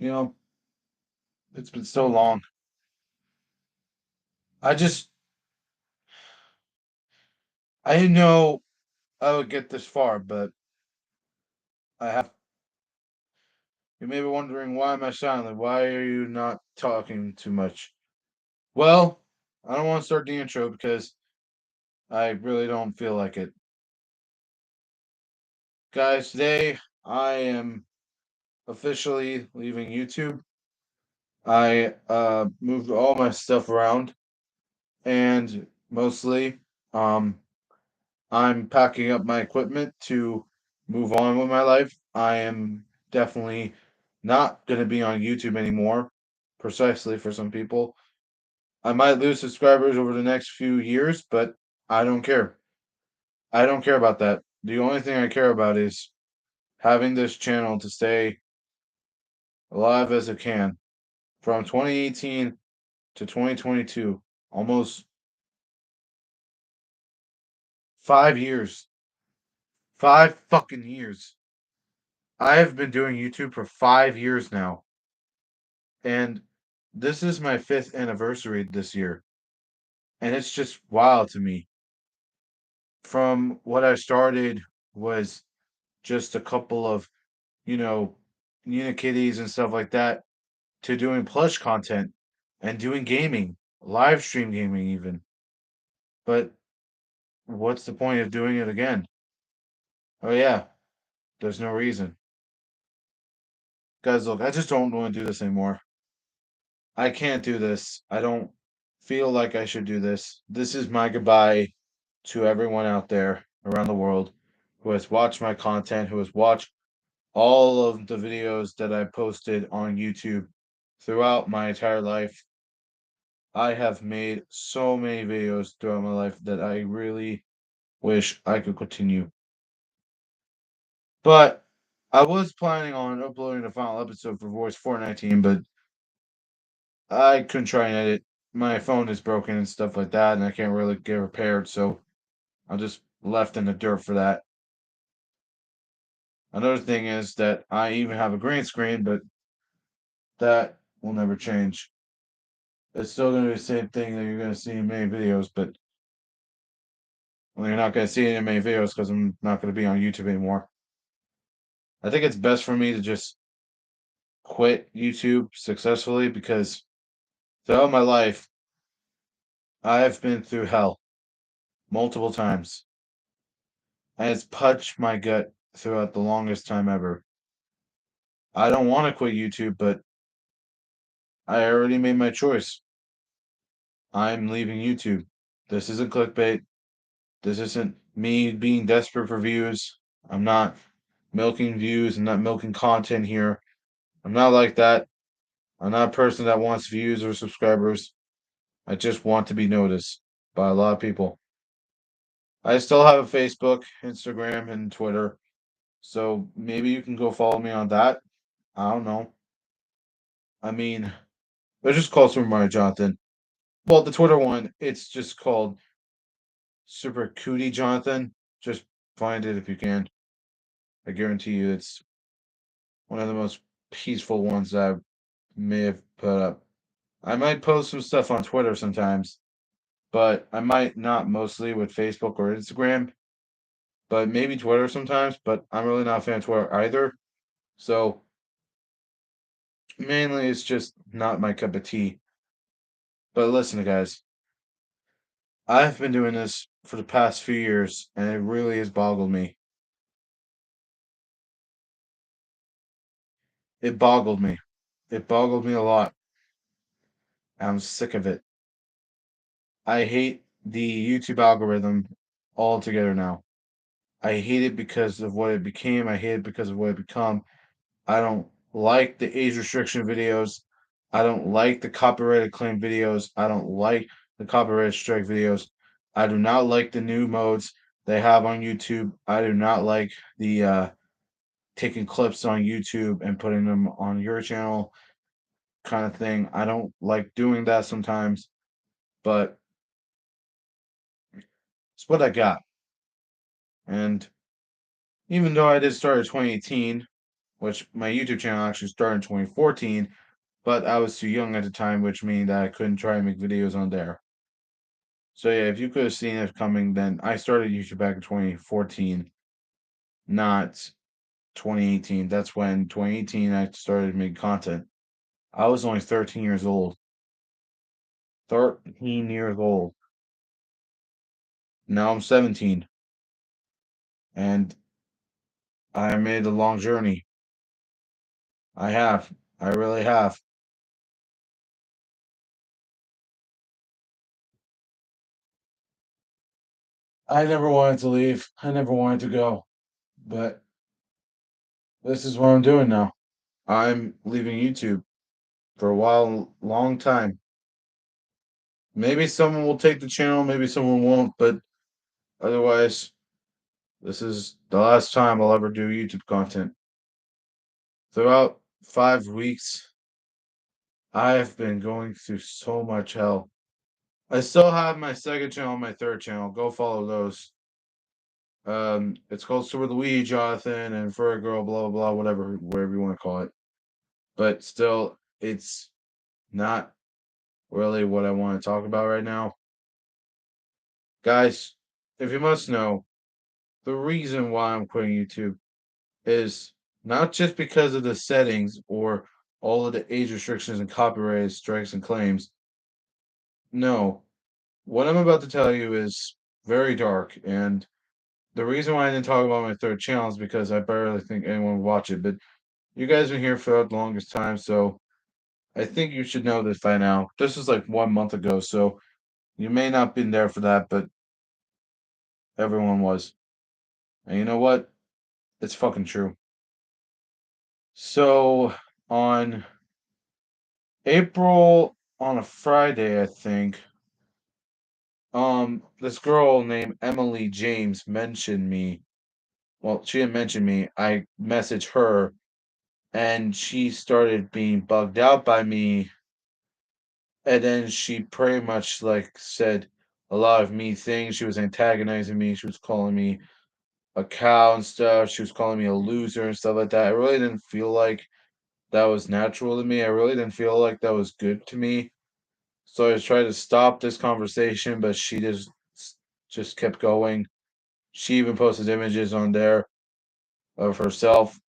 You know, it's been so long. I just, I didn't know I would get this far, but I have. You may be wondering, why am I silent? Why are you not talking too much? Well, I don't want to start the intro because I really don't feel like it. Guys, today I am officially leaving YouTube. I moved all my stuff around, and mostly um I'm packing up my equipment to move on with my life. I am definitely not going to be on YouTube anymore, precisely for some people. I might lose subscribers over the next few years, but I don't care. I don't care about that. The only thing I care about is having this channel to stay alive as it can. From 2018 to 2022, almost 5 years. 5 fucking years. I have been doing YouTube for 5 years now. And this is my fifth anniversary this year. And it's just wild to me. From what I started was just a couple of, you know, Unikitties and stuff like that, to doing plush content and doing gaming, live stream gaming even. But what's the point of doing it again? Oh yeah, there's no reason. Guys, look, I just don't want to do this anymore. I can't do this. I don't feel like I should do this. This is my goodbye to everyone out there around the world who has watched my content, who has watched all of the videos that I posted on YouTube throughout my entire life. I have made so many videos throughout my life that I really wish I could continue. But I was planning on uploading the final episode for Voice 419, but I couldn't try and edit. My phone is broken and stuff like that, and I can't really get repaired, so I'm just left in the dirt for that. Another thing is that I even have a green screen, but that will never change. It's still going to be the same thing that you're going to see in many videos, but well, you're not going to see it in many videos because I'm not going to be on YouTube anymore. I think it's best for me to just quit YouTube successfully because throughout my life, I've been through hell multiple times, and it's punched my gut throughout the longest time ever. I don't want to quit YouTube, but I already made my choice. I'm leaving YouTube. This isn't clickbait. This isn't me being desperate for views. I'm not milking views. I'm not milking content here. I'm not like that. I'm not a person that wants views or subscribers. I just want to be noticed by a lot of people. I still have a Facebook, Instagram, and Twitter. So maybe you can go follow me on that. I don't know. I mean, let's just call Super Mario Jonathan. Well, the Twitter one, it's just called Super Cootie Jonathan. Just find it if you can. I guarantee you it's one of the most peaceful ones that I may have put up. I might post some stuff on Twitter sometimes, but I might not, mostly with Facebook or Instagram, but maybe Twitter sometimes. But I'm really not a fan of Twitter either. So mainly it's just not my cup of tea. But listen, guys, I've been doing this for the past few years, and it really has boggled me. It boggled me. It boggled me a lot. I'm sick of it. I hate the YouTube algorithm altogether now. I hate it because of what it became. I hate it because of what it become. I don't like the age restriction videos. I don't like the copyrighted claim videos. I don't like the copyrighted strike videos. I do not like the new modes they have on YouTube. I do not like the taking clips on YouTube and putting them on your channel kind of thing. I don't like doing that sometimes, but it's what I got. And even though I did start in 2018, which my YouTube channel actually started in 2014, but I was too young at the time, which means that I couldn't try and make videos on there. So yeah, if you could have seen it coming, then I started YouTube back in 2014, not 2018. That's when 2018 I started making content. I was only 13 years old. 13 years old. Now I'm 17, and I made a long journey. I have. I really have. I never wanted to leave. I never wanted to go. But this is what I'm doing now. I'm leaving YouTube for a while, long time. Maybe someone will take the channel, maybe someone won't, but otherwise, this is the last time I'll ever do YouTube content. Throughout 5 weeks, I have been going through so much hell. I still have my second channel and my third channel. Go follow those. It's called Super Louis, Jonathan, and Fur Girl, blah blah blah, whatever, whatever you want to call it. But still, it's not really what I want to talk about right now. Guys, if you must know, the reason why I'm quitting YouTube is not just because of the settings or all of the age restrictions and copyright strikes and claims. No, what I'm about to tell you is very dark, and the reason why I didn't talk about my third channel is because I barely think anyone would watch it. But you guys have been here for the longest time, so I think you should know this by now. This was like 1 month ago, so you may not been there for that, but everyone was. And you know what? It's fucking true. So on April on a Friday, I think, this girl named Emily James mentioned me. Well, she didn't mention me. I messaged her and she started being bugged out by me. And then she pretty much like said a lot of mean things. She was antagonizing me. She was calling me a cow and stuff. She was calling me a loser and stuff like that. I really didn't feel like that was natural to me. I really didn't feel like that was good to me. So I was trying to stop this conversation, but she just kept going. She even posted images on there of herself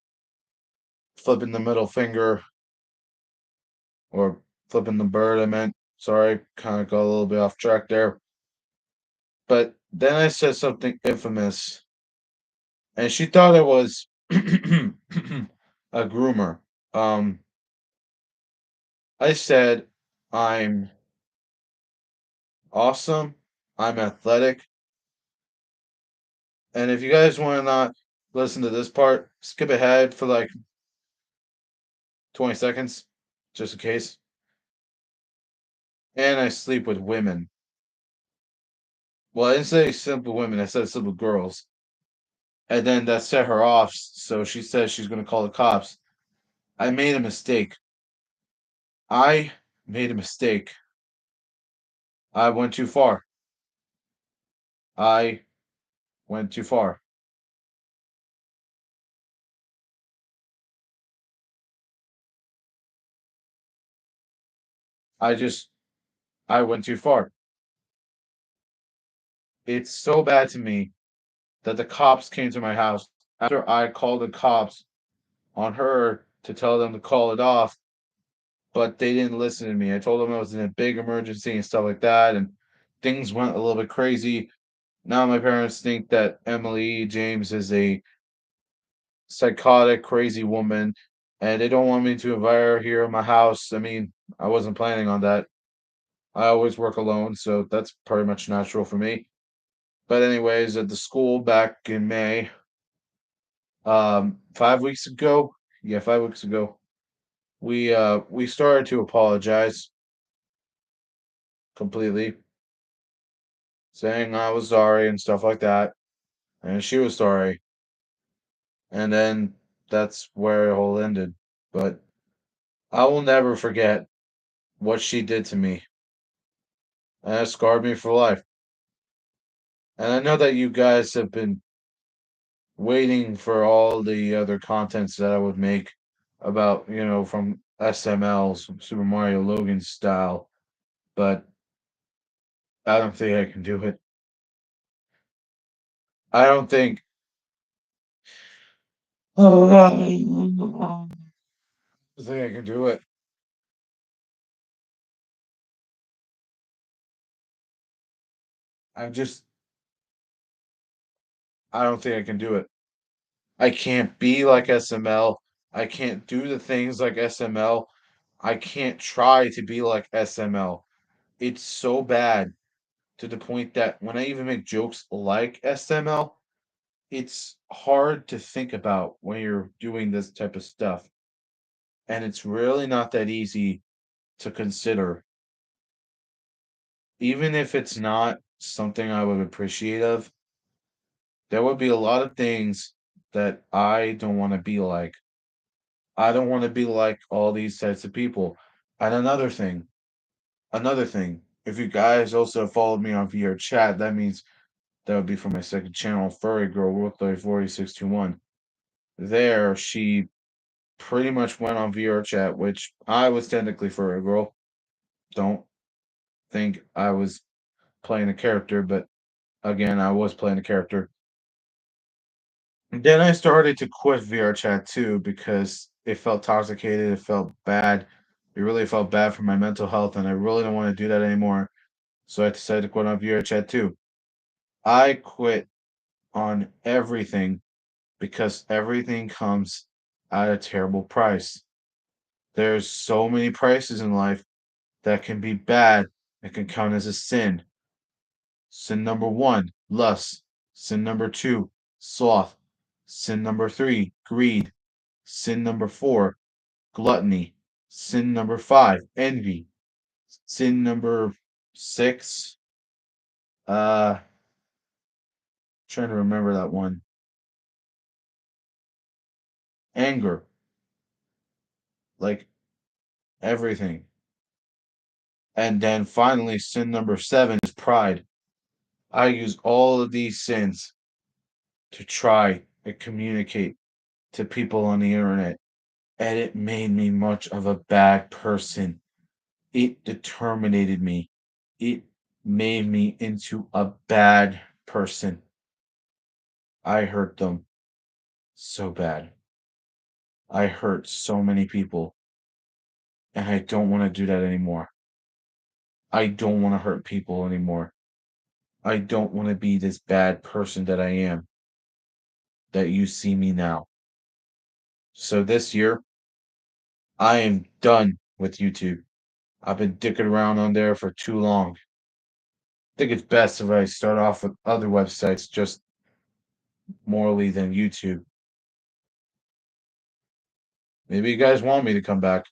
flipping the middle finger or flipping the bird, I meant. Sorry, kind of got a little bit off track there. But then I said something infamous, and she thought it was a groomer. Um, I said, I'm awesome, I'm athletic, and if you guys want to not listen to this part, skip ahead for like 20 seconds, just in case. And I sleep with women. Well, I didn't say simple women, I said simple girls. And then that set her off, so she says she's going to call the cops. I made a mistake. I made a mistake. I went too far. I went too far. I just, I went too far. It's so bad to me that the cops came to my house after I called the cops on her to tell them to call it off, but they didn't listen to me. I told them I was in a big emergency and stuff like that, and things went a little bit crazy. Now my parents think that Emily James is a psychotic, crazy woman, and they don't want me to invite her here in my house. I mean, I wasn't planning on that. I always work alone, so that's pretty much natural for me. But anyways, at the school back in May, 5 weeks ago, yeah, 5 weeks ago, we started to apologize completely, saying I was sorry and stuff like that, and she was sorry, and then that's where it all ended. But I will never forget what she did to me, and it scarred me for life. And I know that you guys have been waiting for all the other contents that I would make about, from SML's Super Mario Logan style, but I don't think I can do it. I don't think I think I can do it. I just I don't think I can do it. I can't be like SML. I can't do the things like SML. I can't try to be like SML. It's so bad to the point that when I even make jokes like SML, it's hard to think about when you're doing this type of stuff. And it's really not that easy to consider. Even if it's not something I would appreciate of, there would be a lot of things that I don't want to be like. I don't want to be like all these types of people. And another thing, if you guys also followed me on VR chat, that means that would be for my second channel, Furry Girl World 4621. There, she pretty much went on VR chat, which I was technically Furry Girl. Don't think I was playing a character, but again, I was playing a character. Then I started to quit VR chat too because it felt toxicated, it felt bad. It really felt bad for my mental health, and I really don't want to do that anymore. So I decided to quit on VR chat too. I quit on everything because everything comes at a terrible price. There's so many prices in life that can be bad, that can count as a sin. Sin number one, lust. Sin number two, sloth. Sin number three, greed. Sin number four, gluttony. Sin number five, envy. Sin number six, uh, trying to remember that one, anger. Like everything. And then finally, sin number seven is pride. I use all of these sins to try and communicate to people on the internet, and it made me much of a bad person. It determinated me. It made me into a bad person. I hurt them so bad. I hurt so many people, and I don't want to do that anymore. I don't want to hurt people anymore. I don't want to be this bad person that I am, that you see me now. So this year, I am done with YouTube. I've been dicking around on there for too long. I think it's best if I start off with other websites just morally than YouTube. Maybe you guys want me to come back.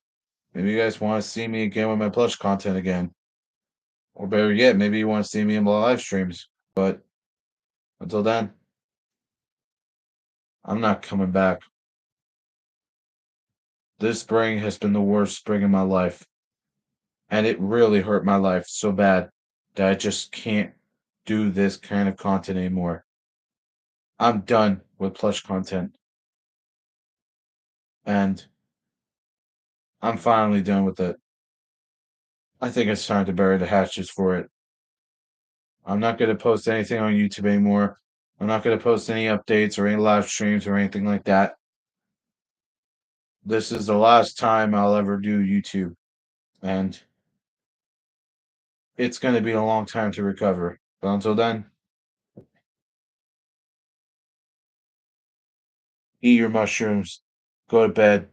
Maybe you guys want to see me again with my plush content again. Or better yet, maybe you want to see me in my live streams. But until then, I'm not coming back. This spring has been the worst spring in my life. And it really hurt my life so bad that I just can't do this kind of content anymore. I'm done with plush content. And I'm finally done with it. I think it's time to bury the hatches for it. I'm not going to post anything on YouTube anymore. I'm not going to post any updates or any live streams or anything like that. This is the last time I'll ever do YouTube. And it's going to be a long time to recover. But until then, eat your mushrooms, go to bed,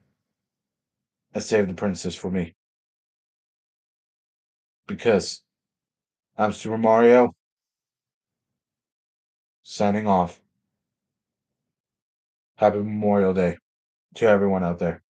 and save the princess for me. Because I'm Super Mario, signing off. Happy Memorial Day to everyone out there.